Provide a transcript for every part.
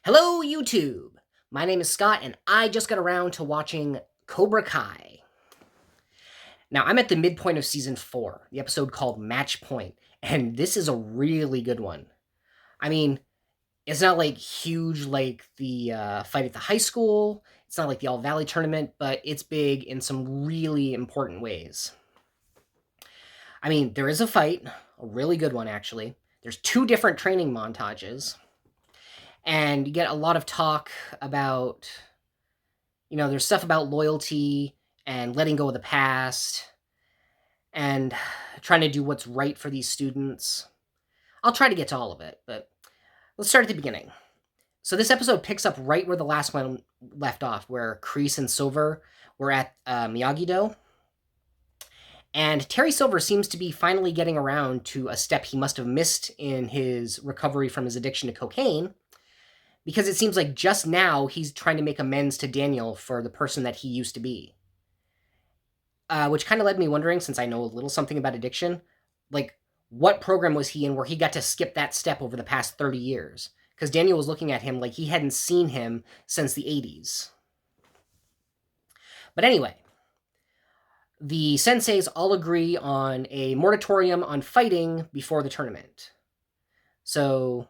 Hello, YouTube! My name is Scott, and I just got around to watching Cobra Kai. Now, I'm at the midpoint of Season 4, the episode called Match Point, and this is a really good one. I mean, it's not like huge like the fight at the high school, it's not like the All Valley tournament, but it's big in some really important ways. I mean, there is a fight, a really good one actually. There's two different training montages, and you get a lot of talk about there's stuff about loyalty and letting go of the past and trying to do what's right for these students. I'll try to get to all of it, but let's start at the beginning. So this episode picks up right where the last one left off, where Kreese and Silver were at Miyagi-Do. And Terry Silver seems to be finally getting around to a step he must have missed in his recovery from his addiction to cocaine, because it seems like just now he's trying to make amends to Daniel for the person that he used to be. Which kind of led me wondering, since I know a little something about addiction, like, what program was he in where he got to skip that step over the past 30 years? Because Daniel was looking at him like he hadn't seen him since the 80s. But anyway, the senseis all agree on a moratorium on fighting before the tournament. So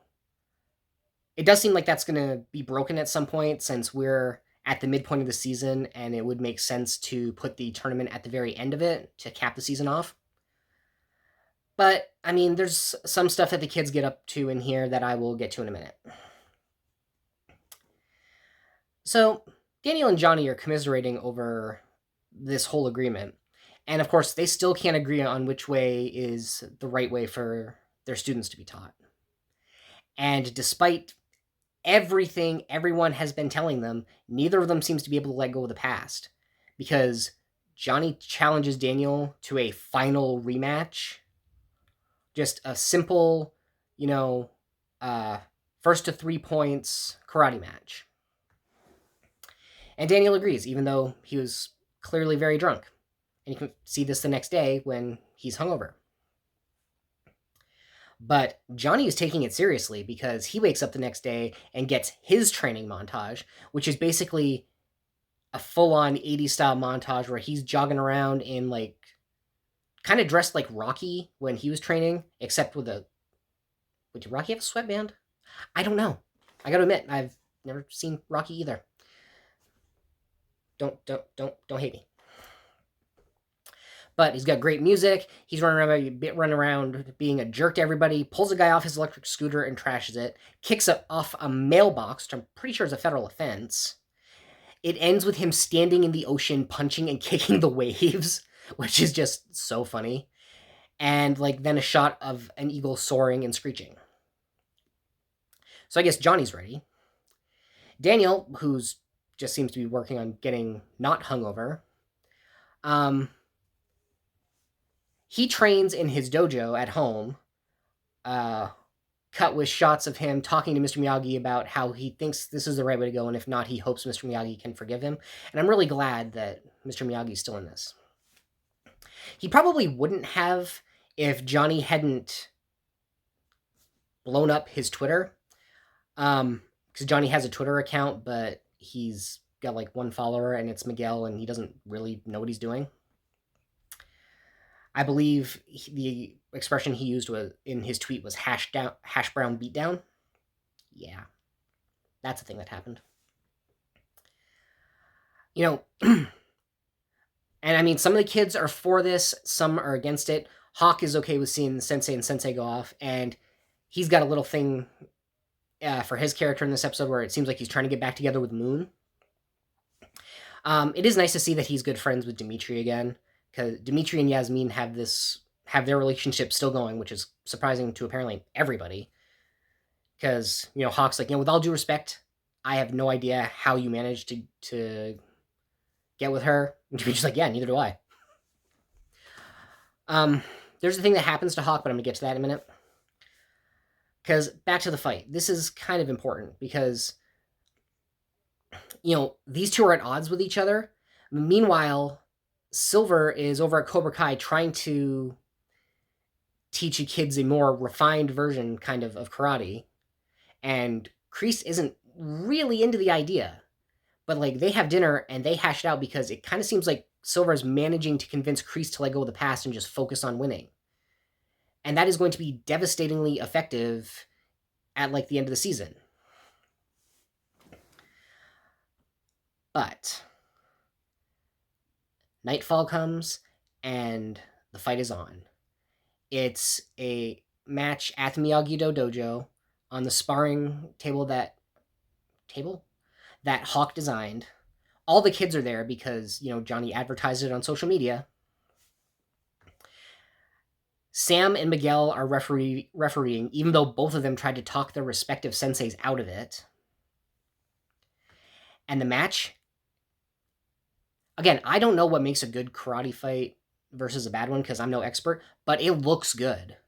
it does seem like that's going to be broken at some point, since we're at the midpoint of the season, and it would make sense to put the tournament at the very end of it to cap the season off. But, I mean, there's some stuff that the kids get up to in here that I will get to in a minute. So, Daniel and Johnny are commiserating over this whole agreement. And, of course, they still can't agree on which way is the right way for their students to be taught. And despite everything everyone has been telling them, neither of them seems to be able to let go of the past. Because Johnny challenges Daniel to a final rematch. Just a simple, first to 3 points karate match. And Daniel agrees, even though he was clearly very drunk. And you can see this the next day when he's hungover. But Johnny is taking it seriously, because he wakes up the next day and gets his training montage, which is basically a full-on 80s style montage where he's jogging around in, like, kind of dressed like Rocky when he was training, except with a... Did Rocky have a sweatband? I don't know. I gotta admit, I've never seen Rocky either. Don't hate me. But he's got great music. He's running around being a jerk to everybody, pulls a guy off his electric scooter and trashes it, kicks it off a mailbox, which I'm pretty sure is a federal offense. It ends with him standing in the ocean, punching and kicking the waves, which is just so funny. And, then a shot of an eagle soaring and screeching. So I guess Johnny's ready. Daniel, who's just seems to be working on getting not hungover, he trains in his dojo at home, cut with shots of him talking to Mr. Miyagi about how he thinks this is the right way to go, and if not, he hopes Mr. Miyagi can forgive him. And I'm really glad that Mr. Miyagi's still in this. He probably wouldn't have if Johnny hadn't blown up his Twitter. Because Johnny has a Twitter account, but he's got one follower, and it's Miguel, and he doesn't really know what he's doing. I believe the expression he used in his tweet was hash brown beatdown. Yeah, that's a thing that happened. And I mean, some of the kids are for this, some are against it. Hawk is okay with seeing Sensei and Sensei go off, and he's got a little thing for his character in this episode where it seems like he's trying to get back together with Moon. It is nice to see that he's good friends with Dimitri again, because Dimitri and Yasmin have their relationship still going, which is surprising to apparently everybody. Because, Hawk's like, with all due respect, I have no idea how you managed to get with her. And Dimitri's like, yeah, neither do I. There's a thing that happens to Hawk, but I'm going to get to that in a minute. Because, back to the fight. This is kind of important, because, these two are at odds with each other. Meanwhile, Silver is over at Cobra Kai trying to teach kids a more refined version, kind of karate. And Kreese isn't really into the idea. But like they have dinner and they hash it out because it kind of seems like Silver is managing to convince Kreese to let go of the past and just focus on winning. And that is going to be devastatingly effective at like the end of the season. But nightfall comes and the fight is on. It's a match at the Miyagi-Do dojo on the sparring table that Hawk designed. All the kids are there because, Johnny advertised it on social media. Sam and Miguel are refereeing, even though both of them tried to talk their respective senseis out of it. And the match, again, I don't know what makes a good karate fight versus a bad one because I'm no expert, but it looks good.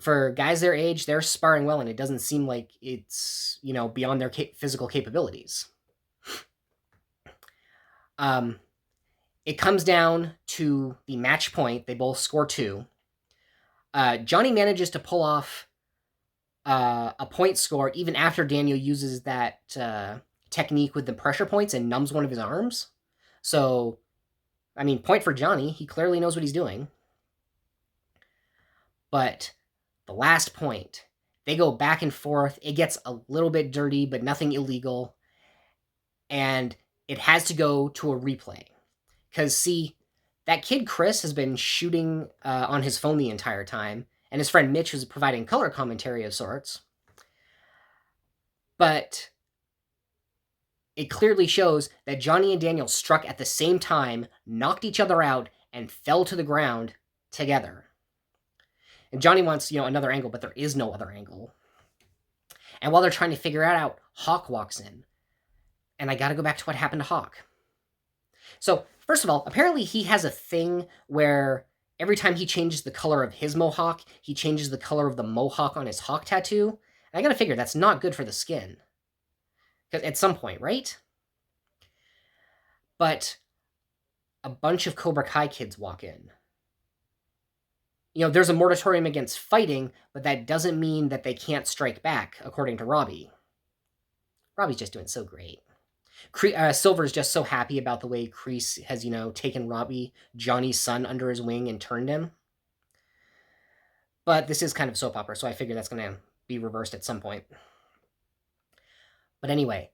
For guys their age, they're sparring well, and it doesn't seem like it's, beyond their physical capabilities. It comes down to the match point. They both score 2. Johnny manages to pull off a point score even after Daniel uses that technique with the pressure points and numbs one of his arms. So, point for Johnny. He clearly knows what he's doing. But the last point, they go back and forth. It gets a little bit dirty, but nothing illegal. And it has to go to a replay. Because, see, that kid Chris has been shooting on his phone the entire time, and his friend Mitch was providing color commentary of sorts. But it clearly shows that Johnny and Daniel struck at the same time, knocked each other out, and fell to the ground together. And Johnny wants, another angle, but there is no other angle. And while they're trying to figure it out, Hawk walks in. And I gotta go back to what happened to Hawk. So, first of all, apparently he has a thing where every time he changes the color of his mohawk, he changes the color of the mohawk on his Hawk tattoo. And I gotta figure that's not good for the skin. Because at some point, right? But a bunch of Cobra Kai kids walk in. There's a moratorium against fighting, but that doesn't mean that they can't strike back, according to Robbie. Robbie's just doing so great. Silver's just so happy about the way Kreese has, taken Robbie, Johnny's son, under his wing and turned him. But this is kind of soap opera, so I figure that's going to be reversed at some point. But anyway,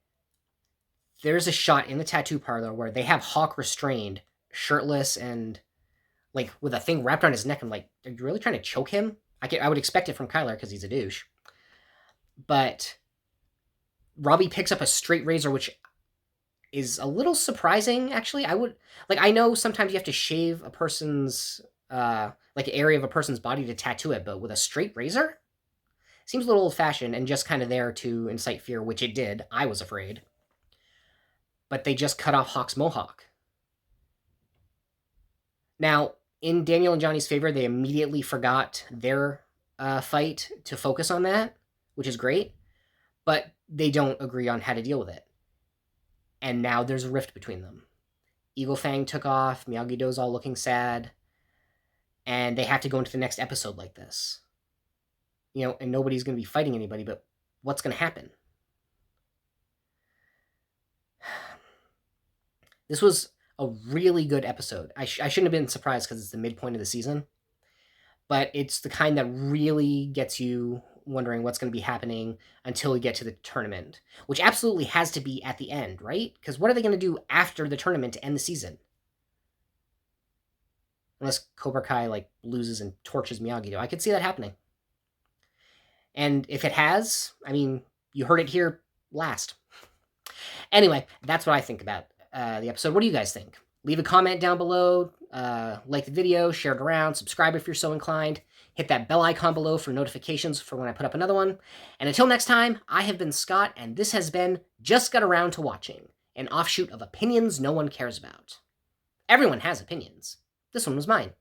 there's a shot in the tattoo parlor where they have Hawk restrained, shirtless, and like with a thing wrapped around his neck. I'm like, are you really trying to choke him? I would expect it from Kyler because he's a douche. But Robbie picks up a straight razor, which is a little surprising, actually. I know sometimes you have to shave a person's, area of a person's body to tattoo it, but with a straight razor? Seems a little old-fashioned and just kind of there to incite fear, which it did. I was afraid. But they just cut off Hawk's mohawk. Now, in Daniel and Johnny's favor, they immediately forgot their fight to focus on that, which is great. But they don't agree on how to deal with it. And now there's a rift between them. Eagle Fang took off, Miyagi-Do's all looking sad, and they have to go into the next episode like this. And nobody's going to be fighting anybody, but what's going to happen? This was a really good episode. I shouldn't have been surprised because it's the midpoint of the season, but it's the kind that really gets you wondering what's going to be happening until we get to the tournament, which absolutely has to be at the end, right? Because what are they going to do after the tournament to end the season? Unless Cobra Kai loses and torches Miyagi-Do. I could see that happening. And if it has, you heard it here last. Anyway, that's what I think about the episode. What do you guys think? Leave a comment down below, like the video, share it around, subscribe if you're so inclined, hit that bell icon below for notifications for when I put up another one. And until next time, I have been Scott, and this has been Just Got Around to Watching, an offshoot of opinions no one cares about. Everyone has opinions. This one was mine.